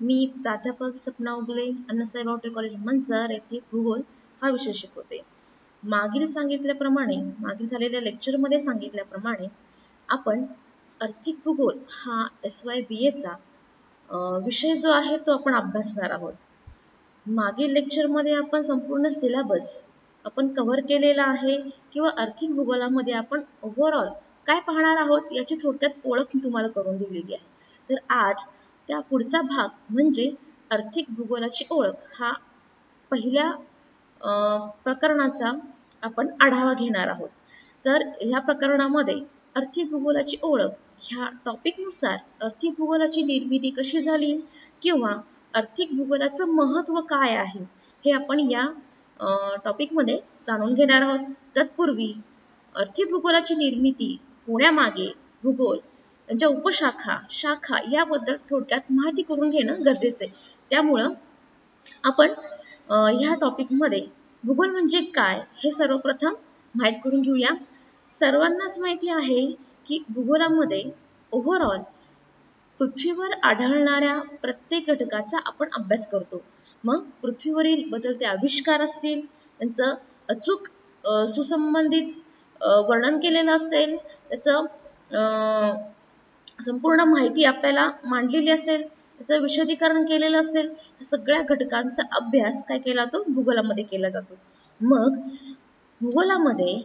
मी प्राध्यापक सपना उगले, अण्णासाहेब आवटे कॉलेज मंचर येथे भूगोल हा विषय शिकवते. मागील झालेल्या लेक्चरमध्ये सांगितल्याप्रमाणे आपण आर्थिक भूगोल हा SYBA चा विषय जो आहे तो आपण अभ्यासणार आहोत. मागील लेक्चरमध्ये आपण संपूर्ण सिलेबस आपण कव्हर केलेला आहे किंवा आर्थिक भूगोलामध्ये आपण ओव्हरऑल काय पाहणार आहोत याची थोडक्यात ओळख मी तुम्हाला करून दिलेली आहे. तर आज त्या पुढचा भाग म्हणजे आर्थिक भूगोलाची ओळख हा पहिल्या प्रकरणाचा आपण आढावा घेणार आहोत. तर ह्या प्रकरणामध्ये आर्थिक भूगोलाची ओळख ह्या टॉपिकनुसार आर्थिक भूगोलाची निर्मिती कशी झाली किंवा आर्थिक भूगोलाचं महत्त्व काय आहे हे आपण या टॉपिकमध्ये जाणून घेणार आहोत. तत्पूर्वी आर्थिक भूगोलाची निर्मिती होण्यामागे भूगोल त्यांच्या उपशाखा शाखा याबद्दल थोडक्यात माहिती करून घेणं गरजेचं आहे. त्यामुळं आपण ह्या टॉपिकमध्ये भूगोल म्हणजे काय हे सर्वप्रथम माहीत करून घेऊया. सर्वांनाच माहिती आहे की भूगोलामध्ये ओव्हरऑल पृथ्वीवर आढळणाऱ्या प्रत्येक घटकाचा आपण अभ्यास करतो. मग पृथ्वीवरील बदलते आविष्कार असतील, त्यांचं अचूक सुसंबंधित वर्णन केलेलं असेल, त्याचं संपूर्ण माहिती आपल्याला मांडलेली असेल, त्याचं विशदीकरण केलेलं असेल, सगळ्या घटकांचा अभ्यास काय केला जातो भूगोलामध्ये केला जातो. मग भूगोलामध्ये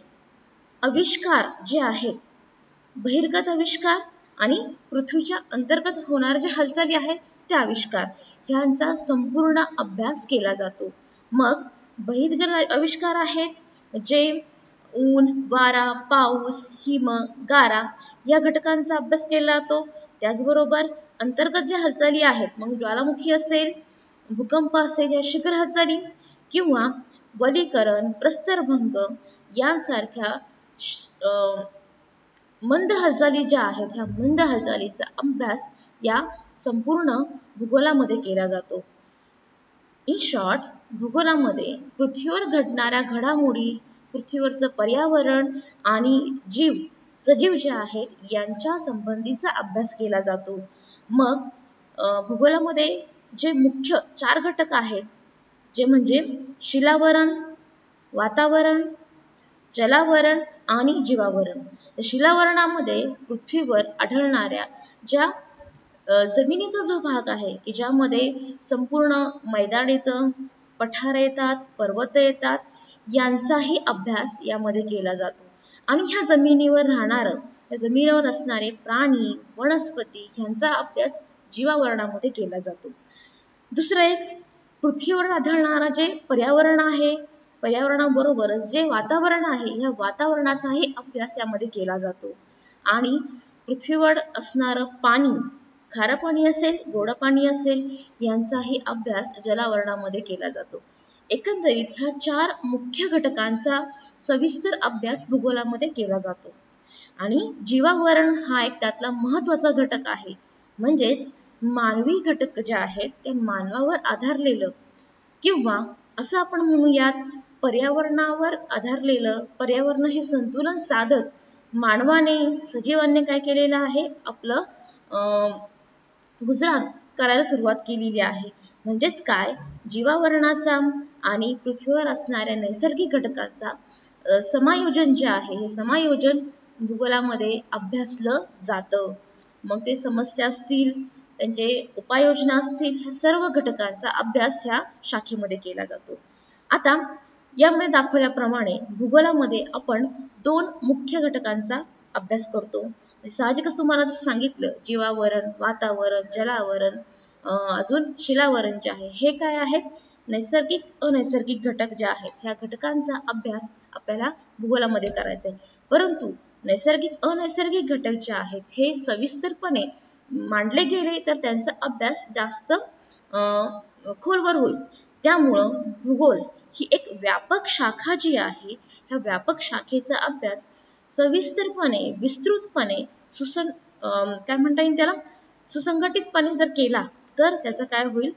आविष्कार जे आहेत, बहिर्गत आविष्कार आणि पृथ्वीच्या अंतर्गत होणारे जे हालचाली आहेत ते आविष्कार ह्यांचा संपूर्ण अभ्यास केला जातो. मग बहिर्गत आविष्कार आहेत जे ऊन, वारा, पाऊस, हिम, गारा या घटकांचा अभ्यास केला जातो. त्याचबरोबर अंतर्गत ज्या हालचाली आहेत, मग ज्वालामुखी असेल, भूकंप असेल, या शिखर हालचाली किंवा वलीकरण, प्रस्तरभंग यांसारख्या मंद हालचाली ज्या आहेत, ह्या मंद हालचालीचा अभ्यास या संपूर्ण भूगोलामध्ये केला जातो. इन शॉर्ट, भूगोलामध्ये पृथ्वीवर घडणाऱ्या घडामोडी, पृथ्वीवरचं पर्यावरण आणि सजीव जे आहेत यांच्या संबंधीचा अभ्यास केला जातो. मग भूगोलामध्ये जे मुख्य 4 घटक आहेत, जे म्हणजे शिलावरण, वातावरण, जलावरण आणि जीवावरण. शिलावरणामध्ये पृथ्वीवर आढळणाऱ्या ज्या जमिनीचा जो भाग आहे की ज्यामध्ये संपूर्ण मैदान येतं, पठार येतात, पर्वत येतात, यांचाही अभ्यास यामध्ये केला जातो. आणि ह्या जमिनीवर त्या जमिनीवर असणारे प्राणी, वनस्पती यांचा अभ्यास जीवावरणामध्ये केला जातो. दुसरं एक, पृथ्वीवर आढळणारा जे पर्यावरण आहे, पर्यावरणाबरोबरच जे वातावरण आहे, या वातावरणाचाही अभ्यास यामध्ये केला जातो. आणि पृथ्वीवर असणारं पाणी, खारं पाणी असेल, गोड पाणी असेल, यांचाही अभ्यास जलावरणामध्ये केला जातो. एकंदरीत ह्या 4 मुख्य घटकांचा सविस्तर अभ्यास भूगोलामध्ये केला जातो. आणि जीवावरण हा एक त्यातला महत्त्वाचा घटक आहे. म्हणजेच मानवी घटक जे आहेत ते मानवावर आधारलेलं किंवा असं आपण म्हणूयात पर्यावरणावर आधारलेलं, पर्यावरणाशी संतुलन साधत मानवाने, सजीवांनी काय केलेलं आहे, आपलं गुजराण करायला सुरुवात केलेली आहे. म्हणजेच काय, जीवावरणाचा आणि पृथ्वीवर असणाऱ्या नैसर्गिक घटकांचा समायोजन जे आहे, हे समायोजन भूगोलामध्ये अभ्यासलं जातं. मग ते समस्या असतील, त्यांचे उपाययोजना असतील, ह्या सर्व घटकांचा अभ्यास ह्या शाखेमध्ये केला जातो. आता यामध्ये दाखवल्याप्रमाणे भूगोलामध्ये आपण 2 मुख्य घटकांचा अभ्यास करतो. साहजिकच तुम्हाला सांगितलं, जीवावरण, वातावरण, जलावरण, अजून शिलावरण जे आहे, हे काय आहेत, नैसर्गिक अनैसर्गिक घटक जे आहेत, ह्या घटकांचा अभ्यास आपल्याला भूगोलामध्ये करायचा आहे. परंतु नैसर्गिक अनैसर्गिक घटक जे आहेत हे सविस्तरपणे मांडले गेले तर त्यांचा अभ्यास जास्त खोलवर होईल. त्यामुळं भूगोल ही एक व्यापक शाखा जी आहे, ह्या व्यापक शाखेचा अभ्यास सविस्तरपणे, विस्तृतपणे, काय म्हणता येईल त्याला, सुसंघटितपणे जर केला तर त्याचा काय होईल,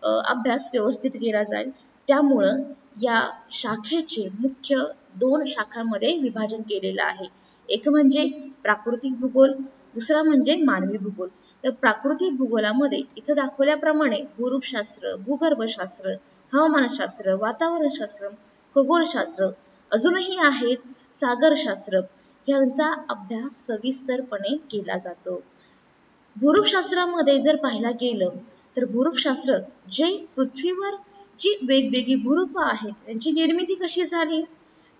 अभ्यास व्यवस्थित केला जाईल. त्यामुळं या शाखेचे मुख्य 2 शाखांमध्ये विभाजन केलेलं आहे. एक म्हणजे प्राकृतिक भूगोल दुसरा म्हणजे मानवी भूगोल. तर प्राकृतिक भूगोलामध्ये इथं दाखवल्याप्रमाणे भूरूपशास्त्र, भूगर्भशास्त्र, हवामानशास्त्र, वातावरणशास्त्र, खगोलशास्त्र अजूनही आहेत सागरशास्त्र यांचा अभ्यास सविस्तरपणे केला जातो. भूरूपशास्त्रामध्ये जर पाहायला गेलं तर भूरूपशास्त्र जे पृथ्वीवर जी वेगवेगळी भूरूप आहेत त्यांची निर्मिती कशी झाली,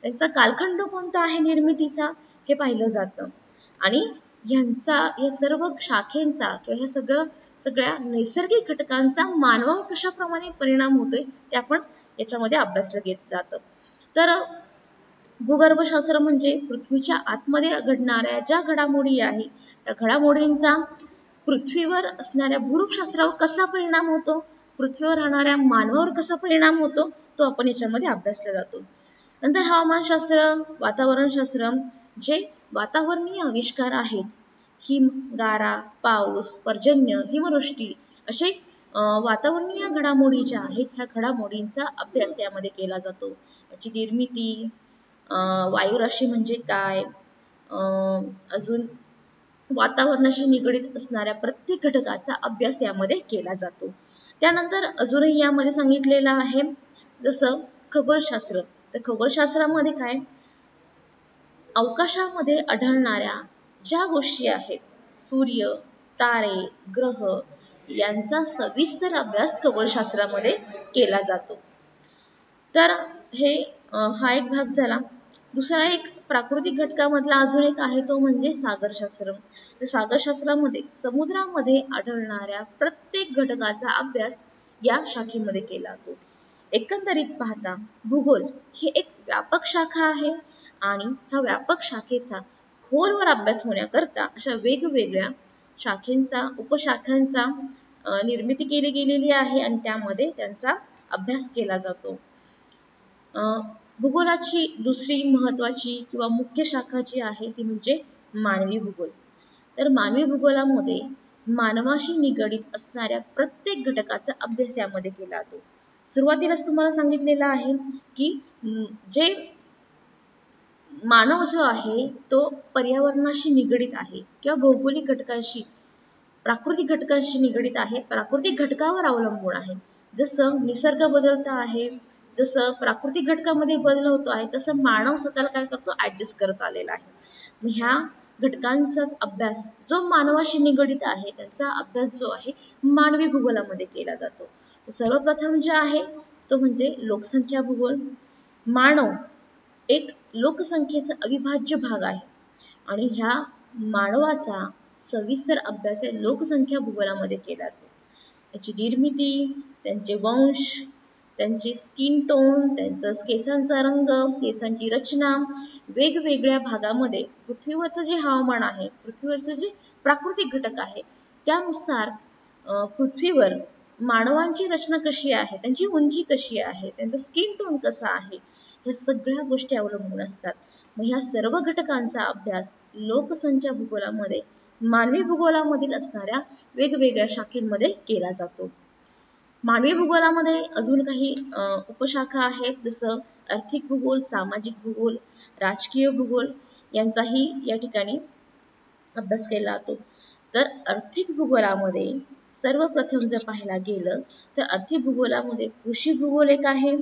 त्यांचा कालखंड कोणता आहे निर्मितीचा हे पाहिलं जातं आणि या सर्व शाखेंचा किंवा ह्या सगळ्या नैसर्गिक घटकांचा मानवावर कशाप्रमाणे परिणाम होतोय ते आपण याच्यामध्ये अभ्यासलं घेत जातं. तर भूगर्भशास्त्र म्हणजे पृथ्वीच्या आतमध्ये घडणाऱ्या ज्या घडामोडी आहेत त्या घडामोडींचा पृथ्वीवर असणाऱ्या भूरूपशास्त्रावर कसा परिणाम होतो, पृथ्वीवर राहणाऱ्या मानवावर कसा परिणाम होतो तो आपण याच्यामध्ये अभ्यासला जातो. नंतर हवामानशास्त्र, वातावरणशास्त्र जे वातावरणीय आविष्कार आहेत, हिम, गारा, पाऊस, पर्जन्य, हिमवृष्टी असे वातावरणीय घडामोडी ज्या आहेत ह्या घडामोडींचा अभ्यास यामध्ये केला जातो. याची निर्मिती, वायुराशी म्हणजे काय, अजून वातावरणाशी निगडीत असणाऱ्या प्रत्येक घटकाचा अभ्यास यामध्ये केला जातो. त्यानंतर अजूनही यामध्ये सांगितलेलं आहे जसं खगोलशास्त्र. तर खगोलशास्त्रामध्ये काय, अवकाशामध्ये आढळणाऱ्या ज्या गोष्टी आहेत, सूर्य, तारे, ग्रह यांचा सविस्तर अभ्यास खगोलशास्त्रामध्ये केला जातो. तर हा एक भाग झाला. दुसरा एक प्राकृतिक घटकामधला अजून एक आहे तो म्हणजे सागरशास्त्र. तर सागरशास्त्रामध्ये समुद्रामध्ये आढळणाऱ्या प्रत्येक घटकाचा अभ्यास या शाखेमध्ये केला जातो. एकंदरीत पाहता भूगोल ही एक व्यापक शाखा आहे आणि ह्या व्यापक शाखेचा खोलवर अभ्यास होण्याकरता अशा वेगवेगळ्या शाखेंचा, उपशाखांचा निर्मिती केली गेलेली आहे आणि त्यामध्ये त्यांचा अभ्यास केला जातो. भूगोलाची दुसरी महत्वाची किंवा मुख्य शाखा जी आहे ती म्हणजे मानवी भूगोल. तर मानवी भूगोलामध्ये मानवाशी निगडीत असणाऱ्या प्रत्येक घटकाचा अभ्यास यामध्ये केला जातो. सुरुवातीलाच तुम्हाला सांगितलेलं आहे की जे मानव जो आहे तो पर्यावरणाशी निगडीत आहे किंवा भौगोलिक घटकांशी, प्राकृतिक घटकांशी निगडीत आहे, प्राकृतिक घटकावर अवलंबून आहे. जसं निसर्ग बदलता आहे, जसं प्राकृतिक घटकामध्ये बदल होतो आहे तसं मानव स्वतःला काय करतो, ऍडजस्ट करत आलेला आहे. मग ह्या घटकांचाच अभ्यास जो मानवाशी निगडीत आहे त्यांचा अभ्यास जो आहे मानवी भूगोलामध्ये केला जातो. सर्वप्रथम जे आहे तो म्हणजे लोकसंख्या भूगोल. मानव एक लोकसंख्येचा अविभाज्य भाग आहे आणि ह्या मानवाचा सविस्तर अभ्यास लोकसंख्या भूगोलामध्ये केला जातो. त्याची निर्मिती, त्यांचे वंश, त्यांची स्किन टोन, त्यांचा केसांचा रंग, केसांची रचना, वेगवेगळ्या भागामध्ये पृथ्वीवरचं जे हवामान आहे, पृथ्वीवरचं जे प्राकृतिक घटक आहे त्यानुसार पृथ्वीवर मानवांची रचना कशी आहे, त्यांची उंची कशी आहे, त्यांचा स्किन टोन कसा आहे, ह्या सगळ्या गोष्टी अवलंबून असतात. मग ह्या सर्व घटकांचा अभ्यास लोकसंख्या भूगोलामध्ये मानवी भूगोलामधील असणाऱ्या वेगवेगळ्या शाखेमध्ये केला जातो. मानवी भूगोलामध्ये अजून काही उपशाखा आहेत जसं आर्थिक भूगोल, सामाजिक भूगोल, राजकीय भूगोल यांचाही या ठिकाणी अभ्यास केला जातो. तर आर्थिक भूगोलामध्ये सर्वप्रथम जर पाहायला गेलं तर आर्थिक भूगोलामध्ये कृषी भूगोल एक आहे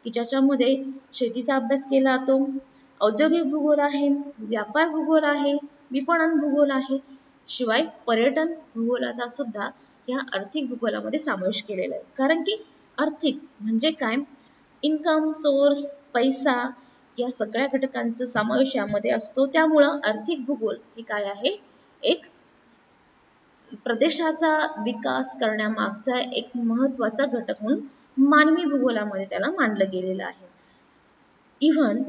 की ज्याच्यामध्ये शेतीचा अभ्यास केला जातो. औद्योगिक भूगोल आहे, व्यापार भूगोल आहे, विपणन भूगोल आहे, शिवाय पर्यटन भूगोलाचा सुद्धा या आर्थिक भूगोलामध्ये समावेश केलेला आहे. कारण की आर्थिक म्हणजे काय, इन्कम सोर्स, पैसा या सगळ्या घटकांचा समावेश यामध्ये असतो. त्यामुळं आर्थिक भूगोल हे काय आहे, एक प्रदेशाचा विकास करण्यामागचा एक महत्वाचा घटक म्हणून मानवी भूगोलामध्ये त्याला मानलं गेलेलं आहे. इव्हन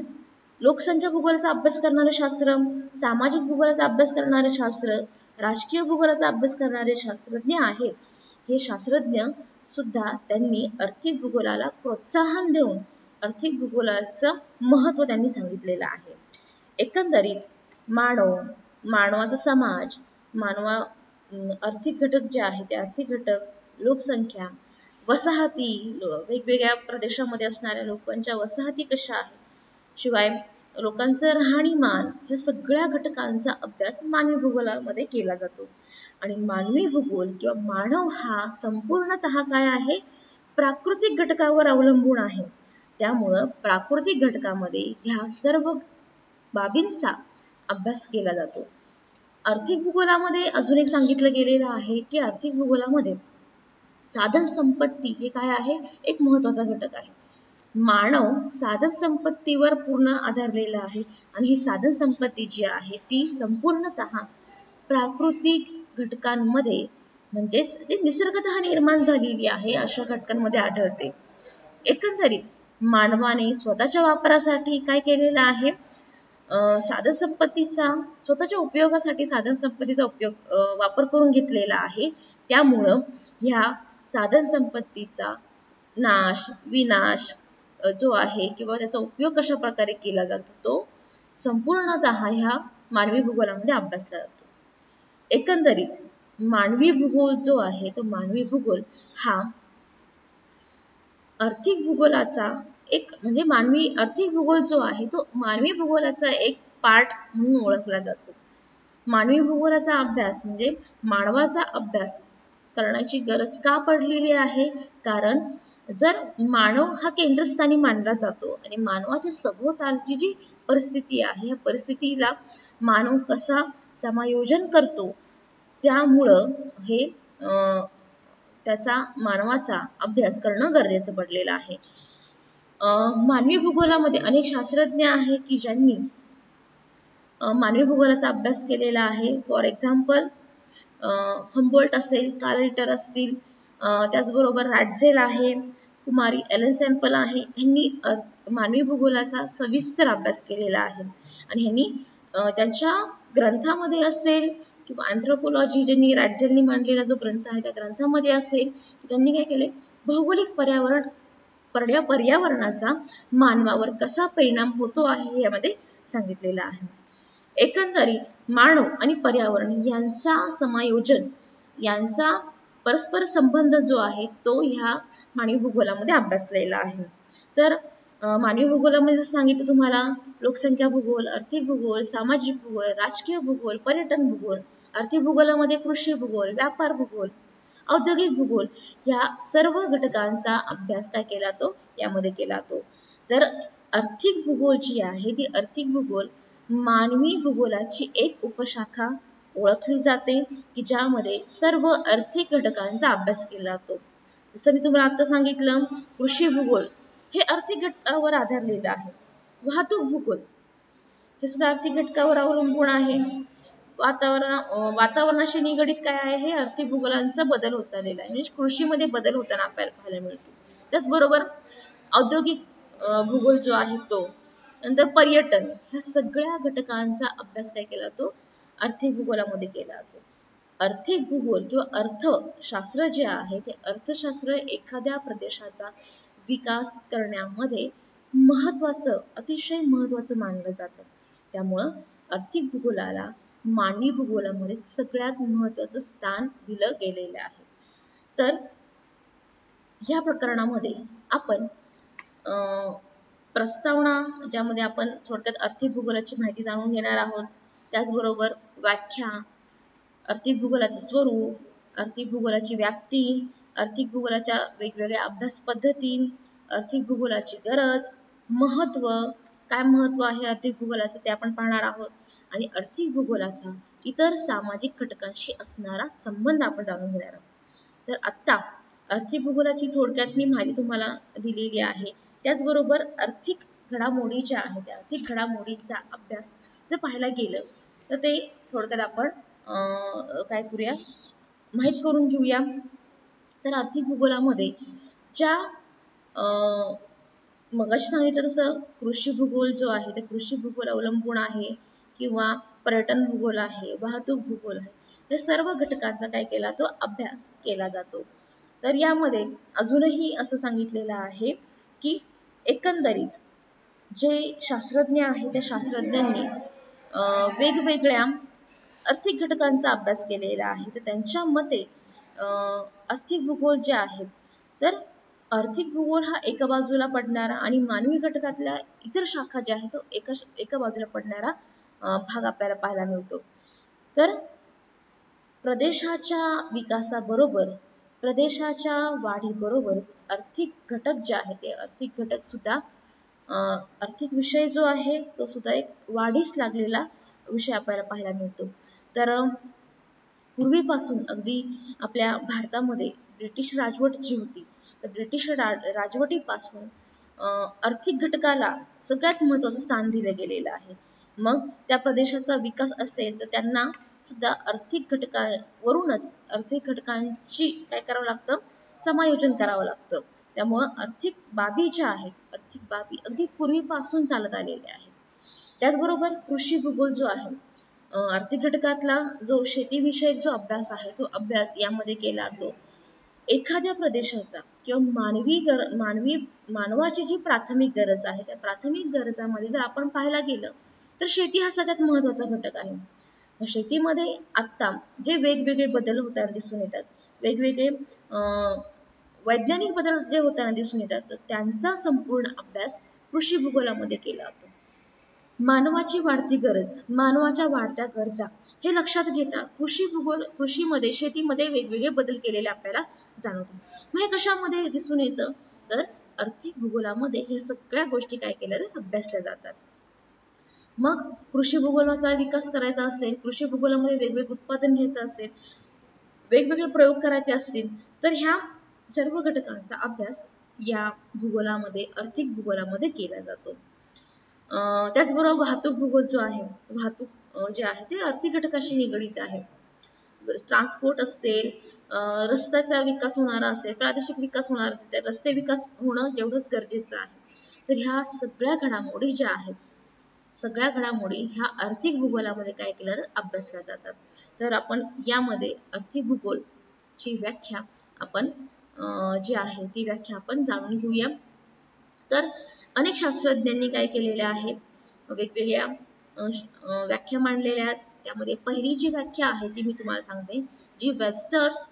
लोकसंख्या भूगोलाचा अभ्यास करणारे शास्त्र, सामाजिक भूगोलाचा अभ्यास करणारे शास्त्र, राजकीय भूगोलाचा अभ्यास करणारे शास्त्रज्ञ आहेत. हे शास्त्रज्ञ सुद्धा त्यांनी आर्थिक भूगोलाला प्रोत्साहन देऊन आर्थिक भूगोलाचं महत्त्व त्यांनी सांगितलेलं आहे. एकंदरीत मानवाचा समाज, आर्थिक घटक जे आहे ते आर्थिक घटक, लोकसंख्या, वसाहती, वेगवेगळ्या प्रदेशामध्ये असणाऱ्या लोकांच्या वसाहती कशा आहेत, शिवाय लोकांचं राहणीमान या सगळ्या घटकांचा अभ्यास मानवी भूगोलामध्ये केला जातो. आणि मानवी भूगोल किंवा मानव हा संपूर्णतः काय आहे, प्राकृतिक घटकावर अवलंबून आहे. त्यामुळं प्राकृतिक घटकामध्ये ह्या सर्व बाबींचा अभ्यास केला जातो. आर्थिक भूगोलामध्ये अजून एक सांगितलं गेलेलं आहे की आर्थिक भूगोलामध्ये साधन संपत्ती हे काय आहे, एक महत्वाचा घटक आहे. मानव साधन संपत्तीवर पूर्ण आधारलेला आहे आणि ही साधन संपत्ती जी आहे ती संपूर्णतः प्राकृतिक घटकांमध्ये म्हणजेच जे निसर्गतः निर्माण झालेली आहे अशा घटकांमध्ये आढळते. एकंदरीत मानवाने स्वतःच्या वापरासाठी काय केलेलं आहे, साधन संपत्तीचा स्वतःच्या उपयोगासाठी साधन संपत्तीचा वापर करून घेतलेला आहे. त्यामुळं ह्या साधन संपत्तीचा नाश विनाश जो आहे किंवा त्याचा उपयोग कशा प्रकारे केला जातो तो संपूर्णतः ह्या मानवी भूगोलामध्ये अभ्यासला जातो. एकंदरीत मानवी भूगोल जो आहे तो मानवी भूगोल हा आर्थिक भूगोलाचा एक म्हणजे मानवी आर्थिक भूगोल जो आहे तो मानवी भूगोलाचा एक पार्ट म्हणून ओळखला जातो. मानवी भूगोलाचा अभ्यास म्हणजे मानवाचा अभ्यास करण्याची गरज का पडलेली आहे, कारण जर मानव हा केंद्रस्थानी मानला जातो आणि मानवाच्या सभोवतालची जी परिस्थिती आहे या परिस्थितीला मानव कसा समायोजन करतो त्यामुळं हे त्याचा मानवाचा अभ्यास करणं गरजेचं पडलेलं आहे. मानवी भूगोलामध्ये अनेक शास्त्रज्ञ आहेत की ज्यांनी मानवी भूगोलाचा अभ्यास केलेला आहे. फॉर एक्झाम्पल हम्बोल्ट असेल, कार्ल रिटर असतील, त्याचबरोबर रॅटझेल आहे, कुमारी एलन सॅम्पल आहे. ह्यांनी मानवी भूगोलाचा सविस्तर अभ्यास केलेला आहे आणि ह्यांनी त्यांच्या ग्रंथामध्ये असेल किंवा अँथ्रोपोलॉजी ज्यांनी रॅटझेलनी मांडलेला जो ग्रंथ आहे त्या ग्रंथामध्ये असेल त्यांनी काय केले, भौगोलिक पर्यावरणाचा मानवावर कसा परिणाम होतो आहे यामध्ये सांगितलेलं आहे. एकंदरीत मानव आणि पर्यावरण यांचा समायोजन यांचा परस्पर संबंध जो आहे तो ह्या मानवी भूगोलामध्ये अभ्यासलेला आहे. तर मानवी भूगोलामध्ये जसं सांगितलं तुम्हाला लोकसंख्या भूगोल, आर्थिक भूगोल, सामाजिक भूगोल, राजकीय भूगोल, पर्यटन भूगोल, आर्थिक भूगोलामध्ये कृषी भूगोल, व्यापार भूगोल, औद्योगिक भूगोल या सर्व घटकांचा अभ्यास काय केला तो यामध्ये केला तो. तर आर्थिक भूगोल जी आहे ती आर्थिक भूगोल मानवी भूगोलाची एक उपशाखा ओळखली जाते की ज्यामध्ये सर्व आर्थिक घटकांचा अभ्यास केला जातो. जसं मी तुम्हाला आता सांगितलं कृषी भूगोल हे आर्थिक घटकावर आधारलेलं आहे. वाहतूक भूगोल हे सुद्धा आर्थिक घटकावर अवलंबून आहे. वातावरणाशी निगडित काय आहे, हे आर्थिक भूगोलांचा बदल होत आलेला आहे. म्हणजे कृषीमध्ये बदल होताना आपल्याला पाहायला मिळतो. त्याचबरोबर औद्योगिक भूगोल जो आहे तो, नंतर पर्यटन ह्या सगळ्या घटकांचा अभ्यास काय केला तो आर्थिक भूगोलामध्ये केला जातो. आर्थिक भूगोल किंवा अर्थशास्त्र जे आहे ते अर्थशास्त्र एखाद्या प्रदेशाचा विकास करण्यामध्ये अतिशय महत्वाचं मानलं जातं. त्यामुळं आर्थिक भूगोलाला मानवी भूगोलामध्ये सगळ्यात महत्वाचं स्थान दिलं गेलेलं आहे. तर या प्रकरणामध्ये आपण प्रस्तावना ज्यामध्ये आपण थोडक्यात आर्थिक भूगोलाची माहिती जाणून घेणार आहोत. त्याचबरोबर व्याख्या, आर्थिक भूगोलाचे स्वरूप, आर्थिक भूगोलाची व्याप्ती, आर्थिक भूगोलाच्या वेगवेगळ्या अभ्यास पद्धती, आर्थिक भूगोलाची गरज, महत्व, काय महत्व आहे आर्थिक भूगोलाचं ते आपण पाहणार आहोत आणि आर्थिक भूगोलाचा इतर सामाजिक घटकांशी असणारा संबंध आपण जाणून घेणार आहोत. तर आता आर्थिक भूगोलाची थोडक्यात मी माहिती तुम्हाला दिलेली आहे. त्याचबरोबर आर्थिक घडामोडी ज्या आहेत त्या आर्थिक घडामोडींचा अभ्यास जर पाहायला गेलं तर ते थोडक्यात आपण काय करूया, माहित करून घेऊया. तर आर्थिक भूगोलामध्ये ज्या मगाशी सांगितलं तसं कृषी भूगोल जो आहे ते कृषी भूगोल अवलंबून आहे किंवा पर्यटन भूगोल आहे, वाहतूक भूगोल आहे, या सर्व घटकांचा काय केला तो अभ्यास केला जातो. तर यामध्ये अजूनही असं सांगितलेलं आहे की एकंदरीत जे शास्त्रज्ञ आहेत त्या शास्त्रज्ञांनी वेगवेगळ्या आर्थिक घटकांचा अभ्यास केलेला आहे. तर त्यांच्या मते आर्थिक भूगोल जे आहेत तर आर्थिक भूगोल हा एका बाजूला पडणारा आणि मानवी घटकातल्या इतर शाखा ज्या आहेत तो एका बाजूला पडणारा भाग आपल्याला पाहायला मिळतो. तर प्रदेशाच्या विकासाबरोबर प्रदेशाच्या वाढीबरोबर आर्थिक घटक जे आहेत ते आर्थिक घटक सुद्धा आर्थिक विषय जो आहे तो सुद्धा एक वाढीस लागलेला विषय आपल्याला पाहायला मिळतो. तर पूर्वीपासून अगदी आपल्या भारतामध्ये ब्रिटिश राजवट जी होती तर ब्रिटिश राजवटीपासून आर्थिक घटकाला सगळ्यात महत्त्वाचं स्थान दिलं गेलेलं आहे. मग त्या प्रदेशाचा विकास असेल तर त्यांना सुद्धा आर्थिक घटकावरूनच आर्थिक घटकांची काय करावं लागतं, समायोजन करावं लागतं. त्यामुळं आर्थिक बाबी ज्या आहेत आर्थिक बाबी अगदी पूर्वीपासून चालत आलेल्या आहेत. त्याचबरोबर कृषी भूगोल जो आहे आर्थिक घटकातला जो शेतीविषयक जो अभ्यास आहे तो अभ्यास यामध्ये केला जातो. एखाद्या प्रदेशाचा किंवा मानवाची जी प्राथमिक गरज आहे त्या प्राथमिक गरजामध्ये जर आपण पाहायला गेलं तर शेती हा सगळ्यात महत्त्वाचा घटक आहे. शेतीमध्ये आता जे वेगवेगळे बदल होताना दिसून येतात, वेगवेगळे वैज्ञानिक बदल जे होताना दिसून येतात तर त्यांचा संपूर्ण अभ्यास कृषी भूगोलामध्ये केला जातो. मानवाची वाढती गरज, मानवाच्या वाढत्या गरजा हे लक्षात घेता कृषीमध्ये शेतीमध्ये वेगवेगळे बदल केलेले आपल्याला जाणवतात. मग हे कशामध्ये दिसून येतं तर आर्थिक भूगोलामध्ये हे सगळ्या गोष्टी काय केल्या जातात अभ्यासल्या जातात. मग कृषी भूगोलाचा विकास करायचा असेल, कृषी भूगोलामध्ये वेगवेगळे उत्पादन घ्यायचं असेल, वेगवेगळे प्रयोग करायचे असतील तर ह्या सर्व घटकांचा अभ्यास या भूगोलामध्ये आर्थिक भूगोलामध्ये केला जातो. त्याचबरोबर वाहतूक भूगोल जो आहे वाहतूक जे आहे ते आर्थिक घटकाशी निगडीत आहे. ट्रान्सपोर्ट असेल, रस्त्याचा विकास होणारा असेल, प्रादेशिक विकास होणार असेल तर रस्ते विकास होणं जेवढंच गरजेचं आहे. तर ह्या सगळ्या घडामोडी ज्या आहेत सगळ्या घडामोडी ह्या आर्थिक भूगोलामध्ये काय केलं अभ्यासल्या जातात. तर आपण यामध्ये आर्थिक भूगोलची व्याख्या आपण जी आहे ती व्याख्या आपण जाणून घेऊया. तर अनेक शास्त्रज्ञांनी काय केलेले आहेत वेगवेगळ्या व्याख्या मांडलेल्या आहेत. त्यामध्ये पहिली जी व्याख्या आहे ती मी तुम्हाला सांगते, जी वेबस्टर्स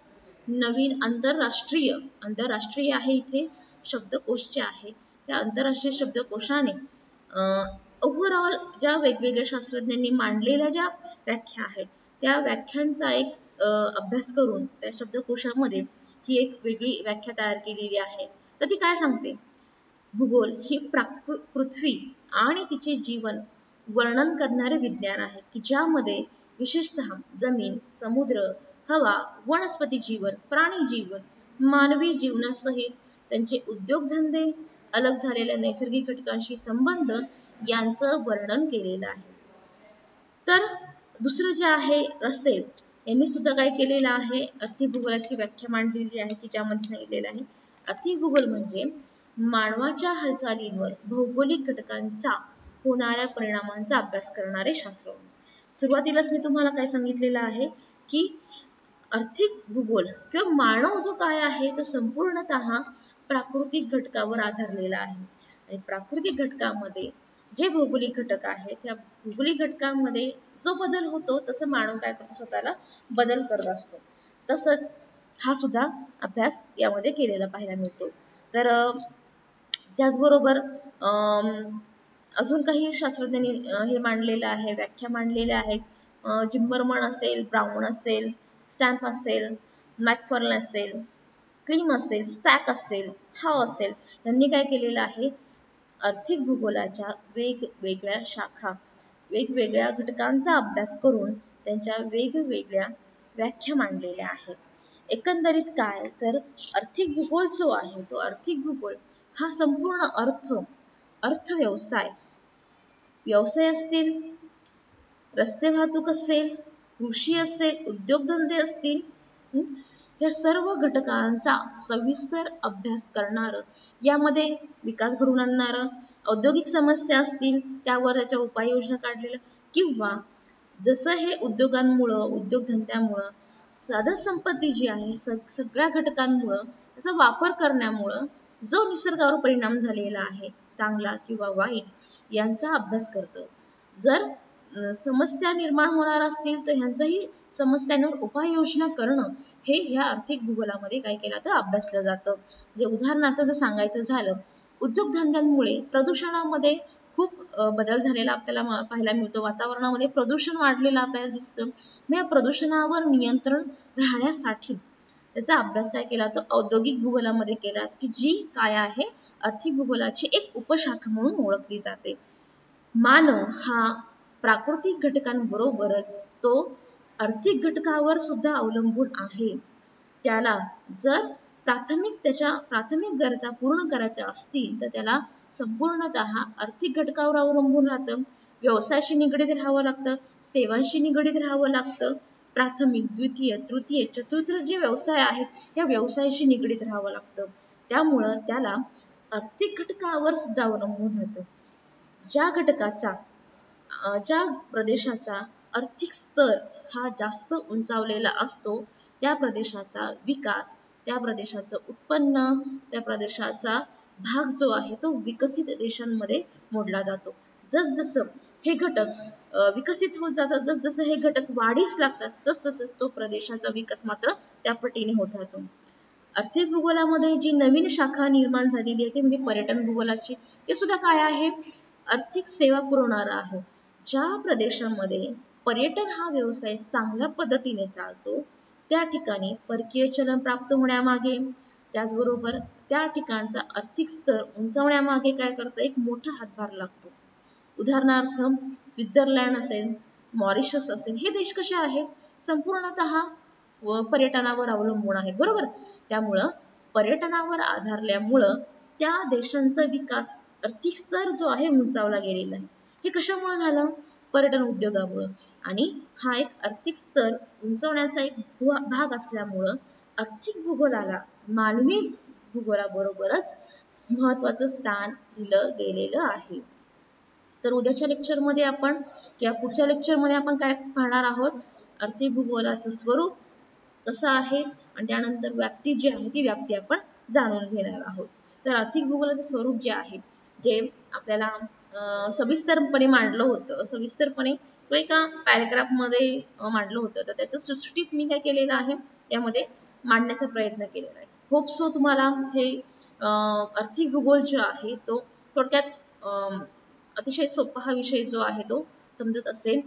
नवीन आंतरराष्ट्रीय आहे इथे शब्दकोश जे आहे त्या आंतरराष्ट्रीय शब्दकोशाने ओव्हरऑल ज्या वेगवेगळ्या शास्त्रज्ञांनी मांडलेल्या ज्या व्याख्या आहेत त्या व्याख्यांचा एक अभ्यास करून त्या शब्दकोशामध्ये ही एक वेगळी व्याख्या तयार केलेली आहे. तर ती काय सांगते, भूगोल ही पृथ्वी आणि तिचे जीवन वर्णन करणारे विज्ञान आहे की ज्यामध्ये विशेषतः जमीन, समुद्र, हवा, वनस्पती जीवन, प्राणी जीवन, मानवी जीवनासहित त्यांचे उद्योगधंदे, अलग झालेल्या नैसर्गिक घटकांशी संबंध यांचं वर्णन केलेलं आहे. तर दुसरं जे आहे रसेल यांनी सुद्धा काय केलेलं आहे आर्थिक भूगोलाची व्याख्या मांडलेली आहे की ज्यामध्ये सांगितलेलं आहे आर्थिक भूगोल म्हणजे मानवाच्या हालचालींवर भौगोलिक घटकांचा होणाऱ्या परिणामांचा अभ्यास करणारे शास्त्र. सुरुवातीलाच मी तुम्हाला काय सांगितलेलं आहे की आर्थिक भूगोल किंवा मानव जो काय आहे तो संपूर्णतः प्राकृतिक घटकावर आधारलेला आहे आणि प्राकृतिक घटकामध्ये जे भौगोलिक घटक आहे त्या भौगोलिक घटकांमध्ये जो बदल होतो तसं मानव काय करतो स्वतःला बदल करत असतो. तसंच हा सुद्धा अभ्यास यामध्ये केलेला पाहायला मिळतो. तर त्याचबरोबर अजून काही शास्त्रज्ञांनी हे मांडलेलं आहे व्याख्या मांडलेल्या आहेत. जिम्बरमन असेल, ब्राउन असेल, स्टॅम्प असेल, मॅकफर्लन असेल, क्लीम असेल, स्टॅक असेल, हाव असेल यांनी काय केलेलं आहे आर्थिक भूगोलाच्या वेगवेगळ्या शाखा वेगवेगळ्या घटकांचा अभ्यास करून त्यांच्या वेगवेगळ्या व्याख्या मांडलेल्या आहेत. एकंदरीत काय तर आर्थिक भूगोल जो आहे तो आर्थिक भूगोल हा संपूर्ण अर्थव्यवसाय असतील, रस्ते वाहतूक असेल, कृषी असेल, उद्योगधंदे असतील या सर्व घटकांचा सविस्तर अभ्यास करणारं यामध्ये विकास घडवून आणणारं औद्योगिक समस्या असतील त्यावर त्याच्या उपाययोजना काढलेल्या किंवा जसं हे उद्योगांमुळं उद्योगधंद्यामुळं साधन संपत्ती जी आहे सगळ्या घटकांमुळं त्याचा वापर करण्यामुळं जो निसर्गावर परिणाम झालेला आहे चांगला किंवा वाईट यांचा अभ्यास करतो. जर समस्या निर्माण होणार असतील तर ह्यांचाही समस्यांवर उपाययोजना करणं हे ह्या आर्थिक भूगोलामध्ये काय केलं तर अभ्यासलं जातं. म्हणजे उदाहरणार्थ जर सांगायचं झालं, उद्योगधंद्यांमुळे प्रदूषणामध्ये खूप बदल झालेला आपल्याला पाहायला मिळतो. वातावरणामध्ये प्रदूषण वाढलेलं आपल्याला दिसतं. मग या प्रदूषणावर नियंत्रण राहण्यासाठी त्याचा अभ्यास काय केला तर औद्योगिक भूगोलामध्ये केला, की जी काय आहे आर्थिक भूगोलाची एक उपशाखा म्हणून ओळखली जाते. मानव हा प्राकृतिक घटकांबरोबरच तो आर्थिक घटकावर सुद्धा अवलंबून आहे. त्याला जर त्याच्या प्राथमिक गरजा पूर्ण करायच्या असतील तर त्याला संपूर्णतः आर्थिक घटकावर अवलंबून राहतं. व्यवसायाशी निगडीत राहावं लागतं, सेवांशी निगडीत राहावं लागतं. प्राथमिक, द्वितीय, तृतीय, चतुर्थ जे व्यवसाय आहेत या व्यवसायाशी निगडीत राहावं लागतं. त्यामुळं त्याला आर्थिक घटकावर सुद्धा अवलंबून राहतं. ज्या प्रदेशाचा आर्थिक स्तर हा जास्त उंचावलेला असतो त्या प्रदेशाचा विकास, त्या प्रदेशाचं उत्पन्न, त्या प्रदेशाचा भाग जो आहे तो विकसित देशांमध्ये मोडला जातो. जसजसं हे घटक विकसित होत जातात, जसजसं हे घटक वाढीस लागतात, तसतसं तो प्रदेशाचा विकास मात्र त्या पटीने होत राहतो. आर्थिक भूगोलामध्ये जी नवीन शाखा निर्माण झालेली आहे ती म्हणजे पर्यटन भूगोलाची. ते सुद्धा काय आहे, आर्थिक सेवा पुरवणारा आहे. ज्या प्रदेशामध्ये पर्यटन हा व्यवसाय चांगल्या पद्धतीने चालतो त्या ठिकाणी परकीय चलन प्राप्त होण्यामागे, त्याचबरोबर त्या ठिकाणचा आर्थिक स्तर उंचावण्यामागे काय करतं, एक मोठा हातभार लागतो. उदाहरणार्थ स्वित्झर्लंड असेल, मॉरिशस असेल, हे देश कसे आहेत, संपूर्णतः पर्यटनावर अवलंबून आहेत, बरोबर. त्यामुळं पर्यटनावर आधारल्यामुळं त्या देशांचा विकास, आर्थिक स्तर जो आहे उंचावला गेलेला आहे. हे कशामुळे झालं, पर्यटन उद्योगामुळं. आणि हा एक आर्थिक स्तर उंचवण्याचा एक भाग असल्यामुळं आर्थिक भूगोलाला मानवी भूगोलाबरोबरच महत्वाचं स्थान दिलं गेलेलं आहे. तर उद्याच्या लेक्चरमध्ये आपण किंवा पुढच्या लेक्चरमध्ये आपण काय पाहणार आहोत, आर्थिक भूगोलाचं स्वरूप कसं आहे आणि त्यानंतर व्याप्ती जी आहे ती व्याप्ती आपण जाणून घेणार आहोत. तर आर्थिक भूगोलाचं स्वरूप जे आहे, जे आपल्याला सविस्तरपणे मांडलं होतं, सविस्तरपणे तो एका पॅरेग्राफमध्ये मांडलं होतं, तर त्याचं सुटसुटीत मी काय केलेलं आहे यामध्ये मांडण्याचा प्रयत्न केलेला आहे. होप सो तुम्हाला हे आर्थिक भूगोल जो आहे तो थोडक्यात अतिशय सोपा हा विषय जो आहे तो समजत असेल.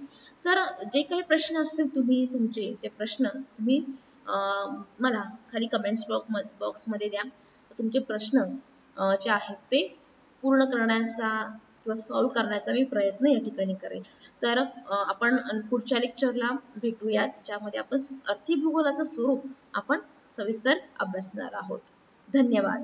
तर जे काही प्रश्न असतील तुमचे ते प्रश्न तुम्ही मला खाली कमेंट्स बॉक्समध्ये द्या. तुमचे प्रश्न जे आहेत ते पूर्ण करण्याचा किंवा सॉल्व्ह करण्याचा मी प्रयत्न या ठिकाणी करेन. तर आपण पुढच्या लेक्चरला भेटूयात, ज्यामध्ये आपण आर्थिक भूगोलाचं स्वरूप आपण सविस्तर अभ्यासणार आहोत. धन्यवाद.